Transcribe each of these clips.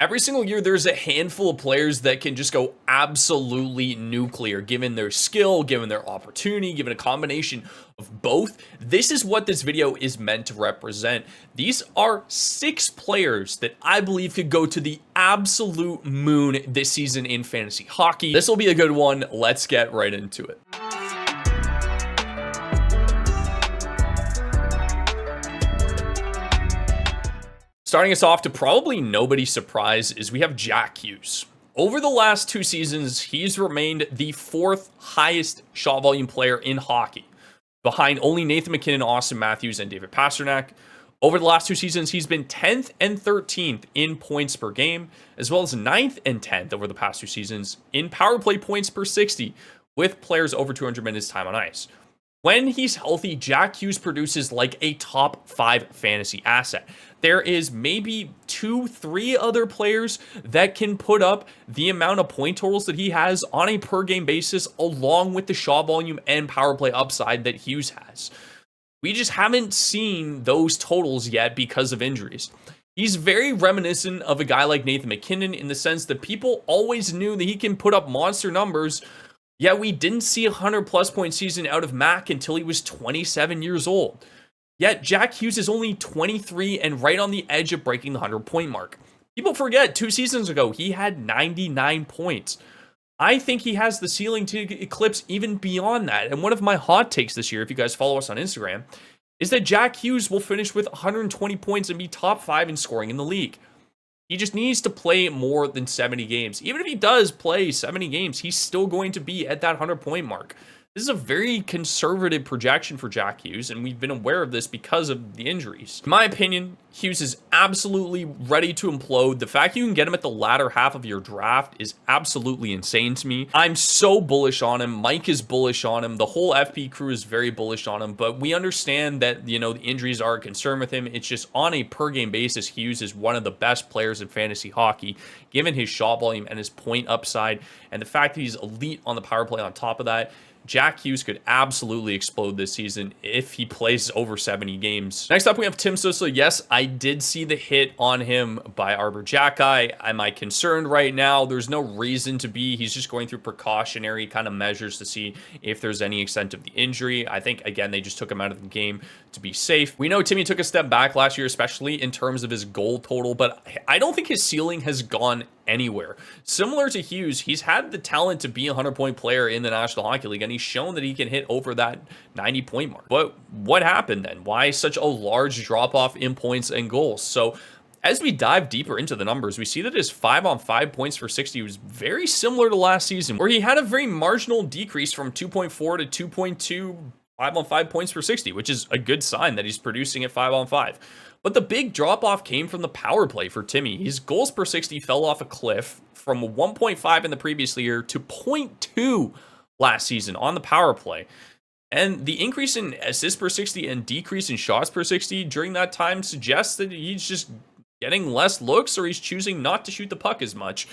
Every single year, there's a handful of players that can just go absolutely nuclear, given their skill, given their opportunity, given a combination of both. This is what this video is meant to represent. These are 6 players that I believe could go to the absolute moon this season in fantasy hockey. This will be a good one. Let's get right into it. Starting us off, to probably nobody's surprise, is we have Jack Hughes. Over the last 2 seasons, he's remained the 4th highest shot volume player in hockey, behind only Nathan MacKinnon, Austin Matthews, and David Pastrnak. Over the last 2 seasons, he's been 10th and 13th in points per game, as well as 9th and 10th over the past 2 seasons in power play points per 60, with players over 200 minutes time on ice. When he's healthy, Jack Hughes produces like a top 5 fantasy asset. There is maybe 2-3 other players that can put up the amount of point totals that he has on a per game basis, along with the shot volume and power play upside that Hughes has. We just haven't seen those totals yet because of injuries. He's very reminiscent of a guy like Nathan MacKinnon in the sense that people always knew that he can put up monster numbers. Yeah, we didn't see a 100-plus point season out of Mac until he was 27 years old. Yet Jack Hughes is only 23 and right on the edge of breaking the 100-point mark. People forget 2 seasons ago he had 99 points. I think he has the ceiling to eclipse even beyond that. And one of my hot takes this year, if you guys follow us on Instagram, is that Jack Hughes will finish with 120 points and be top 5 in scoring in the league. He just needs to play more than 70 games. Even if he does play 70 games, he's still going to be at that 100-point mark. This is a very conservative projection for Jack Hughes, and we've been aware of this because of the injuries. In my opinion, Hughes is absolutely ready to implode. The fact you can get him at the latter half of your draft is absolutely insane to me. I'm so bullish on him. Mike is bullish on him. The whole FP crew is very bullish on him, but we understand that, the injuries are a concern with him. It's just on a per-game basis, Hughes is one of the best players in fantasy hockey, given his shot volume and his point upside, and the fact that he's elite on the power play on top of that. Jack Hughes could absolutely explode this season if he plays over 70 games. Next up, we have Tim Stutzle. Yes, I did see the hit on him by Arbor Jacki. Am I concerned right now? There's no reason to be. He's just going through precautionary kind of measures to see if there's any extent of the injury. I think, again, they just took him out of the game to be safe. We know Timmy took a step back last year, especially in terms of his goal total, but I don't think his ceiling has gone anywhere. Similar to Hughes, he's had the talent to be a 100-point player in the National Hockey League, and he's shown that he can hit over that 90-point mark. But what happened then? Why such a large drop-off in points and goals? So as we dive deeper into the numbers, we see that his 5-on-5 points for 60 was very similar to last season, where he had a very marginal decrease from 2.4 to 2.2 5-on-5 points per 60, which is a good sign that he's producing at 5-on-5. But the big drop-off came from the power play for Timmy. His goals per 60 fell off a cliff from 1.5 in the previous year to 0.2 last season on the power play. And the increase in assists per 60 and decrease in shots per 60 during that time suggests that he's just getting less looks, or he's choosing not to shoot the puck as much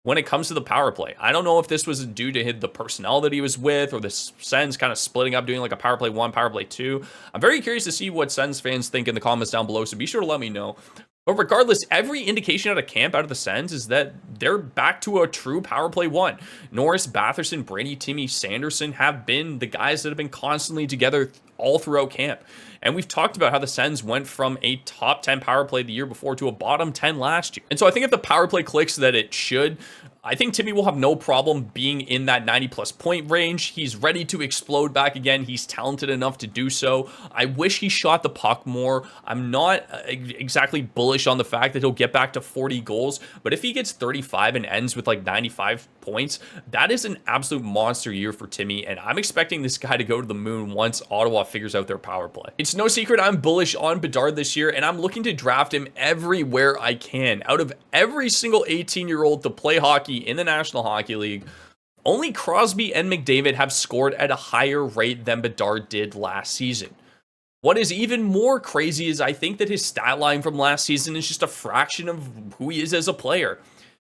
when it comes to the power play. I don't know if this was due to the personnel that he was with, or the Sens kind of splitting up, doing like a power play 1, power play 2. I'm very curious to see what Sens fans think in the comments down below, so be sure to let me know. But regardless, every indication out of camp, out of the Sens, is that they're back to a true power play 1. Norris, Batherson, Brady, Timmy, Sanderson have been the guys that have been constantly together all throughout camp. And we've talked about how the Sens went from a top 10 power play the year before to a bottom 10 last year. And so I think if the power play clicks that it should, I think Timmy will have no problem being in that 90-plus point range. He's ready to explode back again. He's talented enough to do so. I wish he shot the puck more. I'm not exactly bullish on the fact that he'll get back to 40 goals, but if he gets 35 and ends with like 95 points, that is an absolute monster year for Timmy, and I'm expecting this guy to go to the moon once Ottawa figures out their power play. It's no secret I'm bullish on Bedard this year, and I'm looking to draft him everywhere I can. Out of every single 18-year-old to play hockey in the National Hockey League, only Crosby and McDavid have scored at a higher rate than Bedard did last season. What is even more crazy is I think that his stat line from last season is just a fraction of who he is as a player.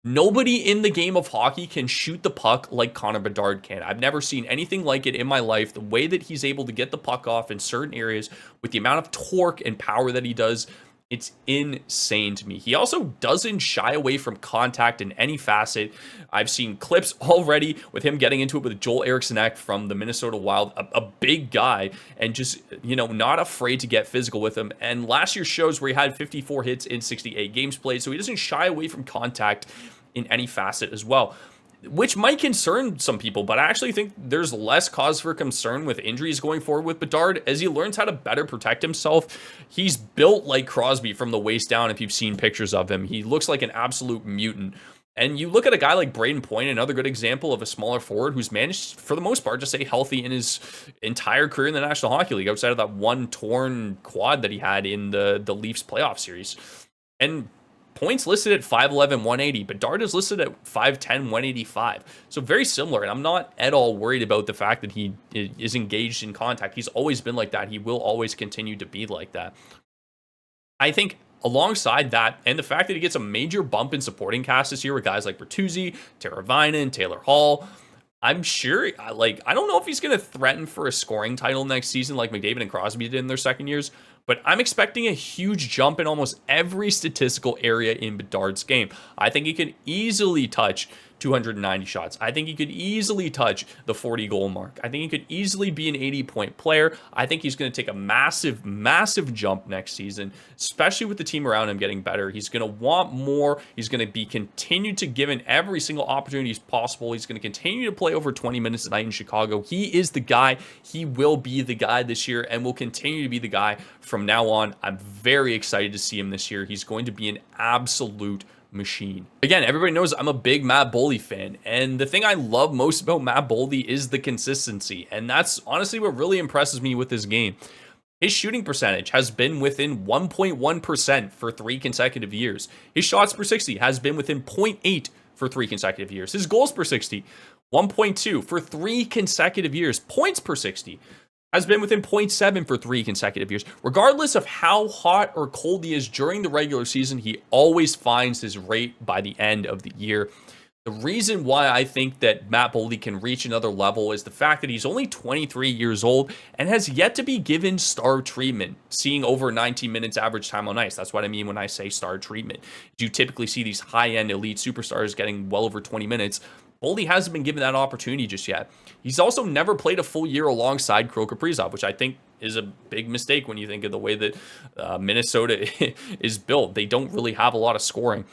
Nobody in the game of hockey can shoot the puck like Connor Bedard can. I've never seen anything like it in my life. The way that he's able to get the puck off in certain areas with the amount of torque and power that he does It's insane to me. He also doesn't shy away from contact in any facet. I've seen clips already with him getting into it with Joel Eriksson from the Minnesota Wild, a big guy, and just, not afraid to get physical with him. And last year shows where he had 54 hits in 68 games played, so he doesn't shy away from contact in any facet as well, which might concern some people, but I actually think there's less cause for concern with injuries going forward with Bedard as he learns how to better protect himself. He's built like Crosby from the waist down. If you've seen pictures of him, he looks like an absolute mutant. And you look at a guy like Braden Point, another good example of a smaller forward who's managed, for the most part, to stay healthy in his entire career in the National Hockey League, outside of that one torn quad that he had in the Leafs playoff series. And Points listed at 5'11", 180. Bedard is listed at 5'10", 185. So very similar, and I'm not at all worried about the fact that he is engaged in contact. He's always been like that. He will always continue to be like that. I think alongside that, and the fact that he gets a major bump in supporting cast this year with guys like Bertuzzi, Teravainen, Taylor Hall, I'm sure, I don't know if he's going to threaten for a scoring title next season like McDavid and Crosby did in their second years, but I'm expecting a huge jump in almost every statistical area in Bedard's game. I think he could easily touch 290 shots. I think he could easily touch the 40 goal mark. I think he could easily be an 80-point player. I think he's going to take a massive, massive jump next season, especially with the team around him getting better. He's going to want more. He's going to be continued to given every single opportunity possible. He's going to continue to play over 20 minutes a night in Chicago. He is the guy. He will be the guy this year and will continue to be the guy from now on. I'm very excited to see him this year. He's going to be an absolute machine. Again, everybody knows I'm a big Matt Boldy fan, and the thing I love most about Matt Boldy is the consistency, and that's honestly what really impresses me with his game. His shooting percentage has been within 1.1% for 3 consecutive years. His shots per 60 has been within 0.8 for 3 consecutive years. His goals per 60, 1.2 for 3 consecutive years. Points per 60 has been within 0.7 for 3 consecutive years. Regardless of how hot or cold he is during the regular season, he always finds his rate by the end of the year. The reason why I think that Matt Boldy can reach another level is the fact that he's only 23 years old and has yet to be given star treatment, seeing over 19 minutes average time on ice. That's what I mean when I say star treatment. You typically see these high-end elite superstars getting well over 20 minutes. Boldy hasn't been given that opportunity just yet. He's also never played a full year alongside Kirill Kaprizov, which I think is a big mistake when you think of the way that Minnesota is built. They don't really have a lot of scoring.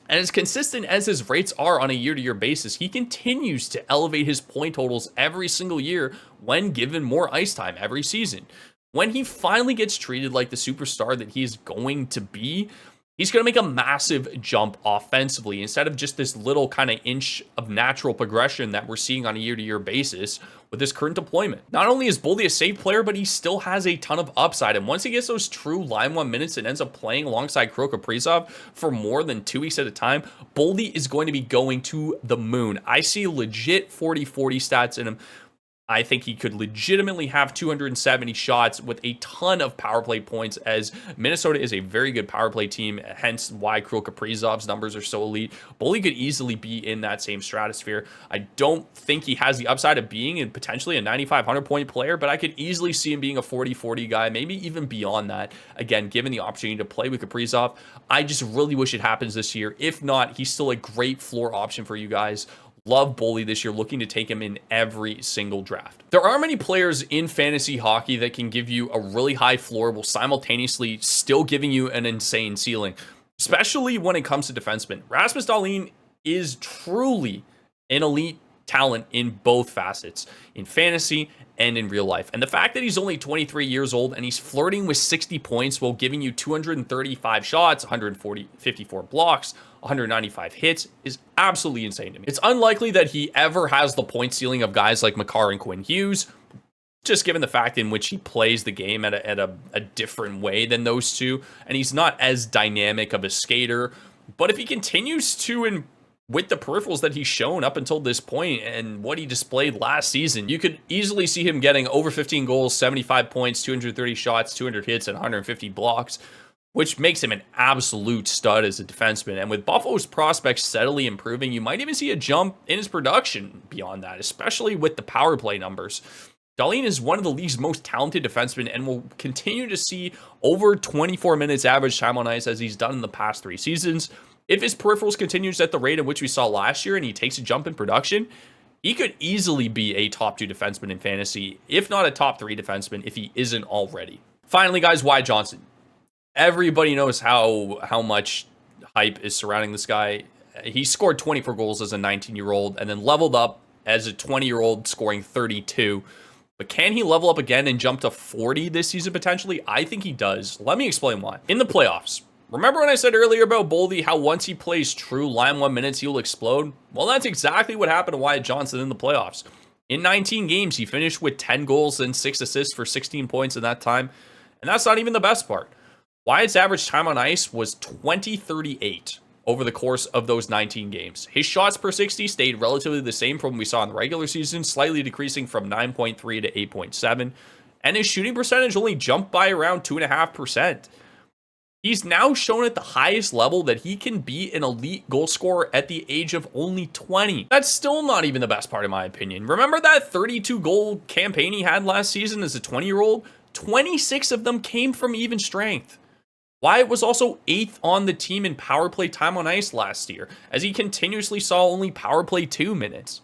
And as consistent as his rates are on a year-to-year basis, he continues to elevate his point totals every single year when given more ice time every season. When he finally gets treated like the superstar that he's going to be, he's going to make a massive jump offensively instead of just this little kind of inch of natural progression that we're seeing on a year-to-year basis with his current deployment. Not only is Boldy a safe player, but he still has a ton of upside. And once he gets those true line 1 minutes and ends up playing alongside Kirill Kaprizov for more than 2 weeks at a time, Boldy is going to be going to the moon. I see legit 40-40 stats in him. I think he could legitimately have 270 shots with a ton of power play points, as Minnesota is a very good power play team, hence why Kirill Kaprizov's numbers are so elite. Boldy could easily be in that same stratosphere. I don't think he has the upside of being potentially a 9,500 point player, but I could easily see him being a 40-40 guy, maybe even beyond that. Again, given the opportunity to play with Kaprizov, I just really wish it happens this year. If not, he's still a great floor option for you guys. Love Boldy this year, looking to take him in every single draft. There are many players in fantasy hockey that can give you a really high floor while simultaneously still giving you an insane ceiling, especially when it comes to defensemen. Rasmus Dahlin is truly an elite talent in both facets, in fantasy and in real life. And the fact that he's only 23 years old and he's flirting with 60 points while giving you 235 shots, 54 blocks, 195 hits is absolutely insane to me. It's unlikely that he ever has the point ceiling of guys like Makar and Quinn Hughes, just given the fact in which he plays the game at a different way than those two, and he's not as dynamic of a skater. But if he continues to, with the peripherals that he's shown up until this point and what he displayed last season, you could easily see him getting over 15 goals, 75 points, 230 shots, 200 hits, and 150 blocks, which makes him an absolute stud as a defenseman. And with Buffalo's prospects steadily improving, you might even see a jump in his production beyond that, especially with the power play numbers. Dahlin is one of the league's most talented defensemen and will continue to see over 24 minutes average time on ice as he's done in the past 3 seasons. If his peripherals continues at the rate at which we saw last year and he takes a jump in production, he could easily be a top 2 defenseman in fantasy, if not a top 3 defenseman if he isn't already. Finally, guys, Wyatt Johnston. Everybody knows how much hype is surrounding this guy. He scored 24 goals as a 19-year-old and then leveled up as a 20-year-old scoring 32. But can he level up again and jump to 40 this season potentially? I think he does. Let me explain why. In the playoffs, remember when I said earlier about Boldy, how once he plays true line 1 minutes, he will explode? Well, that's exactly what happened to Wyatt Johnston in the playoffs. In 19 games, he finished with 10 goals and 6 assists for 16 points in that time. And that's not even the best part. Wyatt's average time on ice was 20:38 over the course of those 19 games. His shots per 60 stayed relatively the same from what we saw in the regular season, slightly decreasing from 9.3 to 8.7. And his shooting percentage only jumped by around 2.5%. He's now shown at the highest level that he can be an elite goal scorer at the age of only 20. That's still not even the best part, in my opinion. Remember that 32 goal campaign he had last season as a 20-year-old? 26 of them came from even strength. Wyatt was also 8th on the team in power play time on ice last year, as he continuously saw only power play 2 minutes.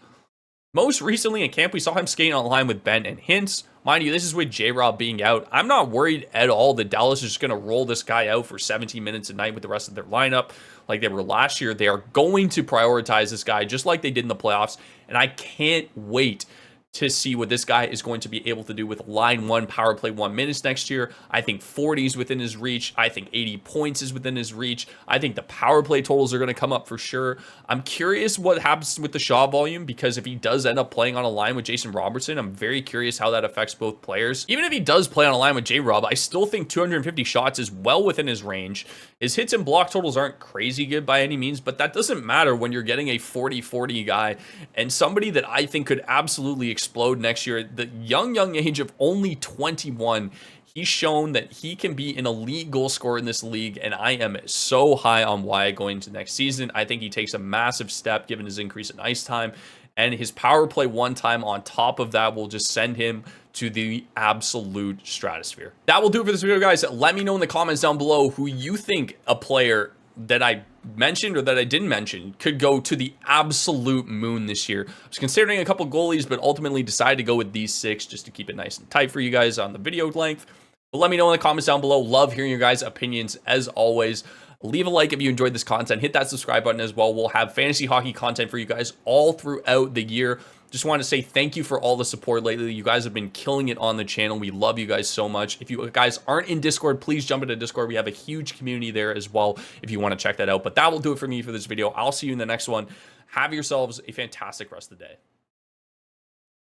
Most recently in camp, we saw him skating on the line with Ben and Hintz. Mind you, this is with J-Rob being out. I'm not worried at all that Dallas is just going to roll this guy out for 17 minutes a night with the rest of their lineup like they were last year. They are going to prioritize this guy just like they did in the playoffs, and I can't wait to see what this guy is going to be able to do with line 1 power play 1 minutes next year. I think 40 is within his reach. I think 80 points is within his reach. I think the power play totals are going to come up for sure. I'm curious what happens with the shot volume, because if he does end up playing on a line with Jason Robertson, I'm very curious how that affects both players. Even if he does play on a line with J-Rob, I still think 250 shots is well within his range. His hits and block totals aren't crazy good by any means, but that doesn't matter when you're getting a 40-40 guy and somebody that I think could absolutely explode next year at the young age of only 21. He's shown that he can be an elite goal scorer in this league, and I am so high on Wyatt going into next season. I think he takes a massive step given his increase in ice time, and his power play 1 time on top of that will just send him to the absolute stratosphere. That will do it for this video, guys. Let me know in the comments down below who you think a player that I mentioned or that I didn't mention could go to the absolute moon this year. I was considering a couple goalies, but ultimately decided to go with these 6 just to keep it nice and tight for you guys on the video length. But let me know in the comments down below. Love hearing your guys' opinions as always. Leave a like if you enjoyed this content. Hit that subscribe button as well. We'll have fantasy hockey content for you guys all throughout the year. Just want to say thank you for all the support lately. You guys have been killing it on the channel. We love you guys so much. If you guys aren't in Discord, please jump into Discord. We have a huge community there as well if you want to check that out. But that will do it for me for this video. I'll see you in the next one. Have yourselves a fantastic rest of the day.